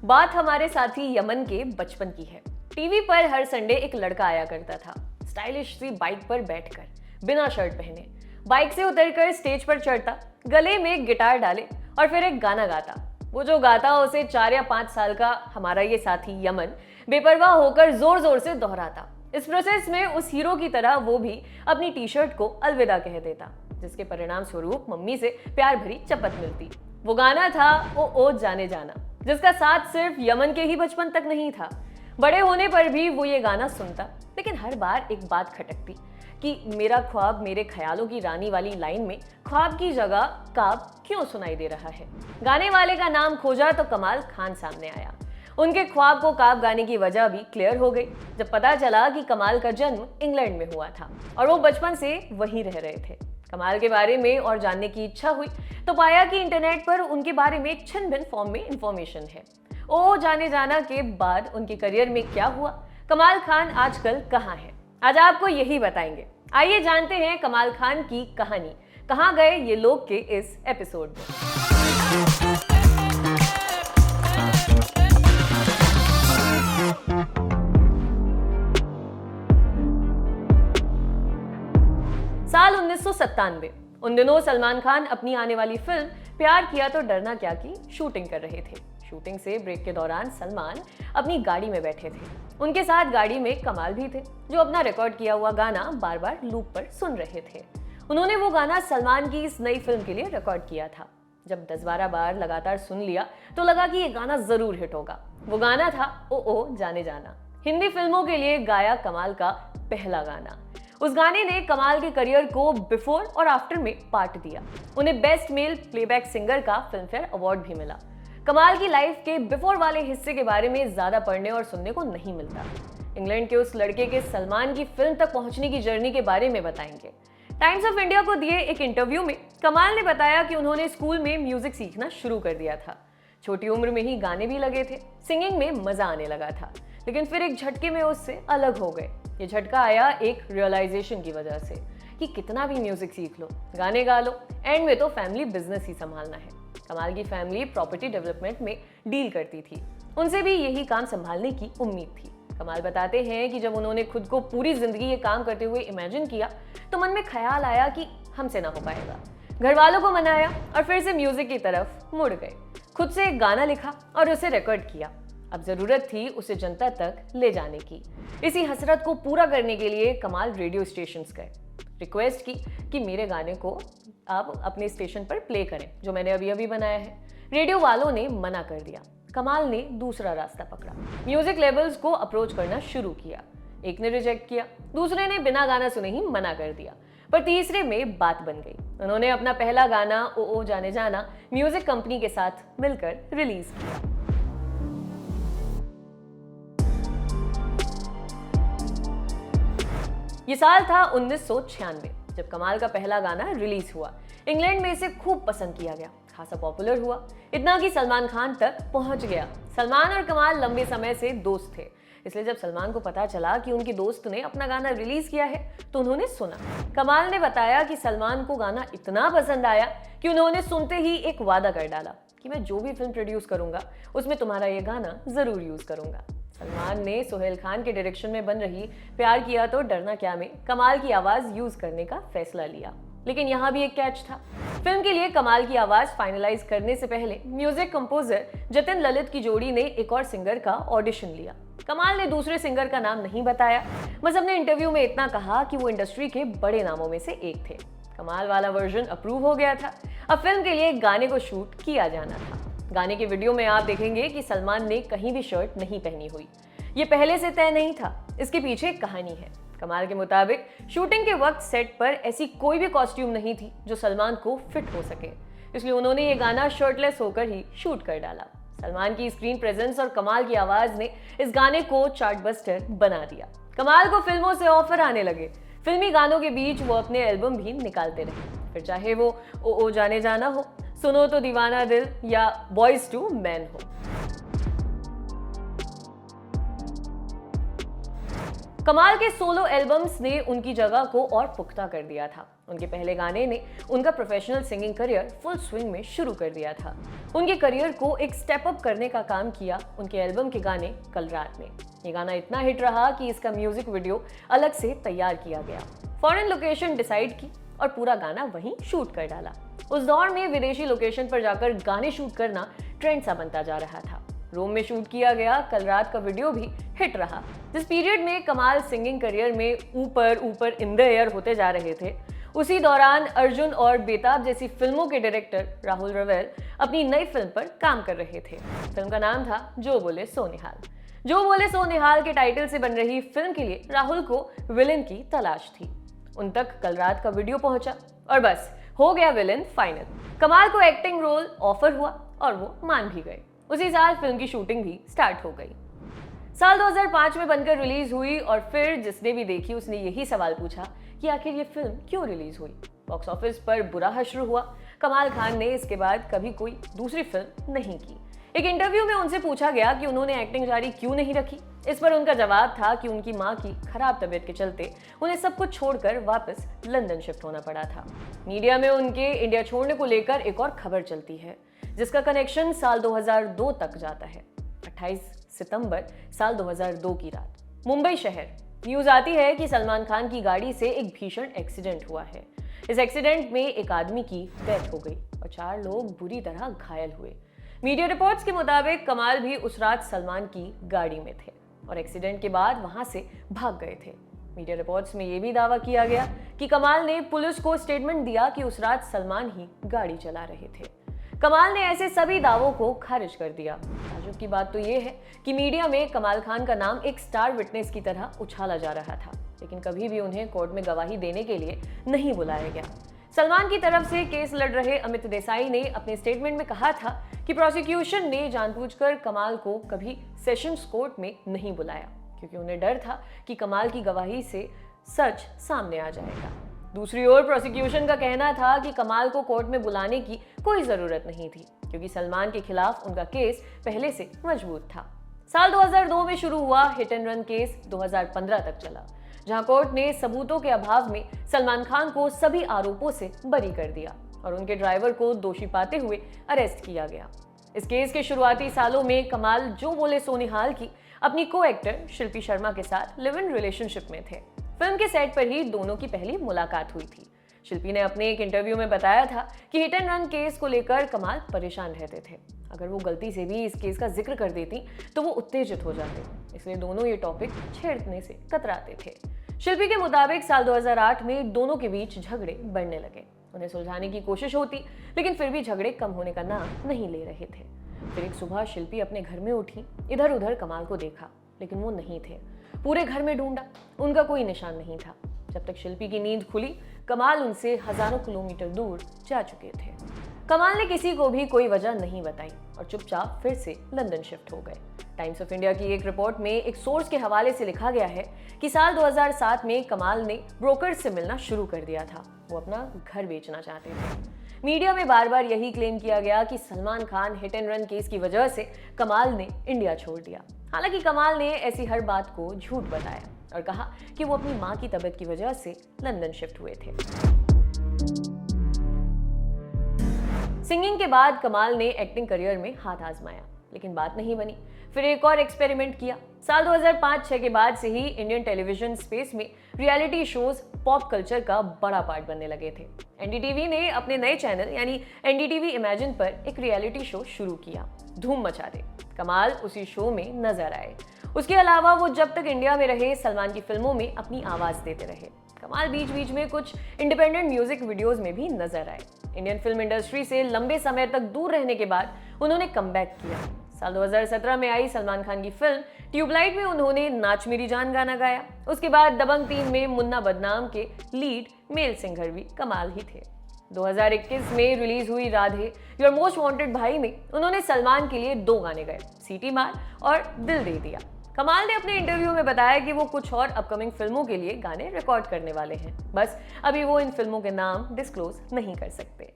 बात हमारे साथी यमन के बचपन की है। टीवी पर हर संडे एक लड़का आया करता था, स्टाइलिश सी बाइक पर बैठकर बिना शर्ट पहने बाइक से उतरकर स्टेज पर चढ़ता, गले में एक गिटार डाले और फिर एक गाना गाता। वो जो गाता उसे 4 या 5 साल का हमारा ये साथी यमन बेपरवाह होकर जोर जोर से दोहराता। इस प्रोसेस में उस हीरो की तरह वो भी अपनी टी शर्ट को अलविदा कह देता, जिसके परिणाम स्वरूप मम्मी से प्यार भरी चपत मिलती। वो गाना था ओ जाने जाना, जिसका साथ सिर्फ यमन के ही बचपन तक नहीं था, बड़े होने पर भी वो ये गाना सुनता। लेकिन हर बार एक बात खटकती कि मेरा ख्वाब मेरे ख्यालों की रानी वाली लाइन में ख्वाब की जगह काब क्यों सुनाई दे रहा है। गाने वाले का नाम खोजा तो कमाल खान सामने आया। उनके ख्वाब को काब गाने की वजह भी क्लियर हो गई जब पता चला कि कमाल का जन्म इंग्लैंड में हुआ था और वो बचपन से वहीं रह रहे थे। कमाल के बारे में और जानने की इच्छा हुई तो पाया कि इंटरनेट पर उनके बारे में छिन भिन फॉर्म में इंफॉर्मेशन है। ओ जाने जाना के बाद उनके करियर में क्या हुआ, कमाल खान आजकल कहाँ है, आज आपको यही बताएंगे। आइए जानते हैं कमाल खान की कहानी, कहाँ गए ये लोग के इस एपिसोड में। साल 1997। उन दिनों सलमान खान अपनी आने वाली फिल्म प्यार किया तो डरना क्या की शूटिंग कर रहे थे। शूटिंग से ब्रेक के दौरान सलमान अपनी गाड़ी में बैठे थे। उनके साथ गाड़ी में कमाल भी थे, जो अपना रिकॉर्ड किया हुआ गाना बार बार लूप पर सुन रहे थे। उन्होंने वो गाना सलमान की इस नई फिल्म के लिए रिकॉर्ड किया था। जब 10-12 बार लगातार सुन लिया तो लगा कि ये गाना जरूर हिट होगा। वो गाना था ओ जाने जाना, हिंदी फिल्मों के लिए गाया कमाल का पहला गाना। उस गाने ने कमाल के करियर को बिफोर और आफ्टर में पार्ट दिया। उन्हें बेस्ट मेल प्लेबैक सिंगर का फिल्म फेयर अवार्ड भी मिला। कमाल की लाइफ के बिफोर वाले हिस्से के बारे में ज्यादा पढ़ने और सुनने को नहीं मिलता। इंग्लैंड के उस लड़के के सलमान की फिल्म तक पहुंचने की जर्नी के बारे में बताएंगे। टाइम्स ऑफ इंडिया को दिए एक इंटरव्यू में कमाल ने बताया कि उन्होंने स्कूल में म्यूजिक सीखना शुरू कर दिया था। छोटी उम्र में ही गाने भी लगे थे, सिंगिंग में मजा आने लगा था, लेकिन फिर एक झटके में उससे अलग हो गए। ये झटका आया एक रियलाइजेशन की वजह से कि कितना भी म्यूजिक सीख लो, गाने गा लो, एंड में तो फैमिली बिजनेस ही संभालना है। कमाल की फैमिली प्रॉपर्टी डेवलपमेंट में डील करती थी, उनसे भी यही काम संभालने की उम्मीद थी। कमाल बताते हैं कि जब उन्होंने खुद को पूरी जिंदगी ये काम करते हुए इमेजिन किया तो मन में ख्याल आया कि हमसे ना हो पाएगा। घर वालों को मनाया और फिर से म्यूजिक की तरफ मुड़ गए। खुद से एक गाना लिखा और उसे रिकॉर्ड किया। अब जरूरत थी उसे जनता तक ले जाने की। इसी हसरत को पूरा करने के लिए कमाल रेडियो स्टेशंस गए, रिक्वेस्ट की कि मेरे गाने को आप अपने स्टेशन पर प्ले करें जो मैंने अभी अभी बनाया है। रेडियो वालों ने मना कर दिया। कमाल ने दूसरा रास्ता पकड़ा, म्यूजिक लेबल्स को अप्रोच करना शुरू किया। एक ने रिजेक्ट किया, दूसरे ने बिना गाना सुने ही मना कर दिया, पर तीसरे में बात बन गई। उन्होंने अपना पहला गाना ओ जाने जाना म्यूजिक कंपनी के साथ मिलकर रिलीज किया। ये साल था 1996 जब कमाल का पहला गाना रिलीज हुआ। इंग्लैंड में इसे खूब पसंद किया गया, खासा पॉपुलर हुआ, इतना कि सलमान खान तक पहुंच गया। सलमान और कमाल लंबे समय से दोस्त थे, इसलिए जब सलमान को पता चला कि उनकी दोस्त ने अपना गाना रिलीज किया है तो उन्होंने सुना। कमाल ने बताया कि सलमान को गाना इतना पसंद आया कि उन्होंने सुनते ही एक वादा कर डाला कि मैं जो भी फिल्म प्रोड्यूस करूंगा उसमें तुम्हारा ये गाना जरूर यूज करूंगा। सलमान ने सोहेल खान के डायरेक्शन में बन रही प्यार किया तो डरना क्या में कमाल की आवाज यूज करने का फैसला लिया, लेकिन यहाँ भी एक कैच था। फिल्म के लिए कमाल की आवाज फाइनलाइज करने से पहले म्यूजिक कंपोजर जतिन ललित की जोड़ी ने एक और सिंगर का ऑडिशन लिया। कमाल ने दूसरे सिंगर का नाम नहीं बताया, बस अपने इंटरव्यू में इतना कहा कि वो इंडस्ट्री के बड़े नामों में से एक थे। कमाल वाला वर्जन अप्रूव हो गया था। अब फिल्म के लिए गाने को शूट किया जाना था। गाने के वीडियो में आप देखेंगे कि सलमान ने कहीं भी शर्ट नहीं पहनी हुई। ये पहले से तय नहीं था, इसके पीछे एक कहानी है। कमाल के मुताबिक शूटिंग के वक्त सेट पर ऐसी कोई भी कॉस्ट्यूम नहीं थी जो सलमान को फिट हो सके, इसलिए उन्होंने ये गाना शर्टलेस होकर ही शूट कर डाला। सलमान की स्क्रीन प्रेजेंस और कमाल की आवाज ने इस गाने को चार्टबस्टर बना दिया। कमाल को फिल्मों से ऑफर आने लगे। फिल्मी गानों के बीच वो अपने एल्बम भी निकालते रहे, फिर चाहे वो ओ जाने जाना हो, सुनो तो दीवाना दिल या बॉयज टू मैन हो। कमाल के सोलो एल्बम्स ने उनकी जगह को और पुख्ता कर दिया था। उनके पहले गाने ने उनका professional singing career full swing में शुरू कर दिया था। उनके करियर को एक स्टेप अप करने का काम किया उनके एल्बम के गाने कल रात ने। ये गाना इतना हिट रहा कि इसका म्यूजिक वीडियो अलग से तैयार किया गया, फॉरेन लोकेशन डिसाइड की और पूरा गाना वहीं शूट कर डाला। उस दौर में विदेशी लोकेशन पर जाकर गाने शूट करना ट्रेंड सा बनता जा रहा था। रोम में शूट किया गया कल रात का वीडियो भी हिट रहा। जिस पीरियड में कमाल सिंगिंग करियर में ऊपर ऊपर इन द एयर होते जा रहे थे, उसी दौरान अर्जुन और बेताब जैसी फिल्मों के डायरेक्टर राहुल रवेल अपनी नई फिल्म पर काम कर रहे थे। फिल्म का नाम था जो बोले सो निहाल। जो बोले सो निहाल के टाइटल से बन रही फिल्म के लिए राहुल को विलेन की तलाश थी। उन तक कल रात का वीडियो पहुंचा और बस हो गया विलेन फाइनल। कमाल को एक्टिंग रोल ऑफर हुआ और वो मान भी गए। उसी साल फिल्म की शूटिंग भी स्टार्ट हो गई। साल 2005 में बनकर रिलीज हुई और फिर जिसने भी देखी उसने यही सवाल पूछा कि आखिर ये फिल्म क्यों रिलीज हुई। बॉक्स ऑफिस पर बुरा हश्र हुआ। कमाल खान ने इसके बाद कभी कोई दूसरी फिल्म नहीं की। एक इंटरव्यू में उनसे पूछा गया कि उन्होंने एक्टिंग जारी क्यों नहीं रखी। इस पर उनका जवाब था कि उनकी मां की खराब तबीयत के चलते उन्हें सब कुछ छोड़कर वापस लंदन शिफ्ट होना पड़ा था। मीडिया में उनके इंडिया छोड़ने को लेकर एक और खबर चलती है जिसका कनेक्शन साल 2002 तक जाता है। 28 सितंबर साल 2002 की रात मुंबई शहर न्यूज आती है कि सलमान खान की गाड़ी से एक भीषण एक्सीडेंट हुआ है। इस एक्सीडेंट में एक आदमी की डेथ हो गई और 4 लोग बुरी तरह घायल हुए। मीडिया रिपोर्ट्स के मुताबिक कमाल भी उस रात सलमान की गाड़ी में थे और एक्सीडेंट के बाद वहां से भाग गए थे। मीडिया रिपोर्ट्स में यह भी दावा किया गया कि कमाल ने पुलिस को स्टेटमेंट दिया कि उस रात सलमान ही गाड़ी चला रहे थे। कमाल ने ऐसे सभी दावों को खारिज कर दिया। ताज्जुब की बात तो यह है कि मीडिया में कमाल खान का नाम एक स्टार विटनेस की तरह उछाला जा रहा था, लेकिन कभी भी उन्हें कोर्ट में गवाही देने के लिए नहीं बुलाया गया। सलमान की तरफ से केस लड़ रहे अमित देसाई ने अपने स्टेटमेंट में कहा था कि प्रोसिक्यूशन ने जानबूझकर कमाल को कभी सेशंस कोर्ट में नहीं बुलाया क्योंकि उन्हें डर था कि कमाल की गवाही से सच सामने आ जाएगा। दूसरी ओर प्रोसिक्यूशन का कहना था कि कमाल को कोर्ट में बुलाने की कोई जरूरत नहीं थी क्योंकि सलमान के खिलाफ उनका केस पहले से मजबूत था। साल 2002 में शुरू हुआ हिट एंड रन केस 2015 तक चला, जहां कोर्ट ने सबूतों के अभाव में सलमान खान को सभी आरोपों से बरी कर दिया और उनके ड्राइवर को दोषी पाते हुए अरेस्ट किया गया। इस केस के शुरुआती सालों में कमाल जो बोले सो निहाल की अपनी को एक्टर शिल्पी शर्मा के साथ लिव इन रिलेशनशिप में थे। फिल्म के सेट पर ही दोनों की पहली मुलाकात हुई थी। शिल्पी ने अपने एक इंटरव्यू में बताया था कि हिट एंड रन केस को लेकर कमाल परेशान रहते थे। अगर वो गलती से भी इस केस का जिक्र कर देती तो वो उत्तेजित हो जाते, इसलिए दोनों ये टॉपिक छेड़ने से कतराते थे। शिल्पी के मुताबिक साल 2008 में दोनों के बीच झगड़े बढ़ने लगे। उन्हें सुलझाने की कोशिश होती, लेकिन फिर भी झगड़े कम होने का नाम नहीं ले रहे थे। फिर एक सुबह शिल्पी अपने घर में उठी, इधर उधर कमाल को देखा, लेकिन वो नहीं थे। पूरे घर में ढूंढा, उनका कोई निशान नहीं था। जब तक शिल्पी की नींद खुली, कमाल उनसे हजारों किलोमीटर दूर जा चुके थे। कमाल ने किसी को भी कोई वजह नहीं बताई और चुपचाप फिर से लंदन शिफ्ट हो गए। टाइम्स ऑफ इंडिया की एक रिपोर्ट में एक सोर्स के हवाले से लिखा गया है कि साल 2007 में कमाल ने ब्रोकर से मिलना शुरू कर दिया था। वो अपना घर बेचना चाहते थे। मीडिया में बार बार यही क्लेम किया गया कि Salman Khan hit and run case की वजह से कमाल ने इंडिया छोड़ दिया। हालांकि कमाल ने ऐसी हर बात को झूठ बताया और कहा कि वो अपनी मां की तबीयत की वजह से लंदन शिफ्ट हुए थे। सिंगिंग के बाद कमाल ने एक्टिंग करियर में हाथ आजमाया, लेकिन बात नहीं बनी। फिर एक और एक्सपेरिमेंट किया। साल 2005-06 के बाद से ही इंडियन टेलीविजन स्पेस में रियलिटी शोज पॉप कल्चर का बड़ा पार्ट बनने लगे थे। एनडीटीवी ने अपने नए चैनल यानी एनडीटीवी इमेजिन पर एक रियलिटी शो शुरू किया, धूम मचा दे। कमाल उसी शो में नजर आए। उसके अलावा वो जब तक इंडिया में रहे सलमान की फिल्मों में अपनी आवाज देते रहे। कमाल बीच बीच में कुछ इंडिपेंडेंट म्यूजिक वीडियोस में भी नजर आए। इंडियन फिल्म इंडस्ट्री से लंबे समय तक दूर रहने के बाद उन्होंने कमबैक किया। साल 2017 में आई सलमान खान की फिल्म ट्यूबलाइट में उन्होंने नाच मेरी जान गाना गाया। उसके बाद दबंग 3 में मुन्ना बदनाम के लीड मेल सिंगर भी कमाल ही थे। 2021 में रिलीज हुई राधे योर मोस्ट वांटेड भाई में उन्होंने सलमान के लिए 2 गाने गाए, सीटी मार और दिल दे दिया। कमाल ने अपने इंटरव्यू में बताया कि वो कुछ और अपकमिंग फिल्मों के लिए गाने रिकॉर्ड करने वाले हैं, बस अभी वो इन फिल्मों के नाम डिस्क्लोज नहीं कर सकते।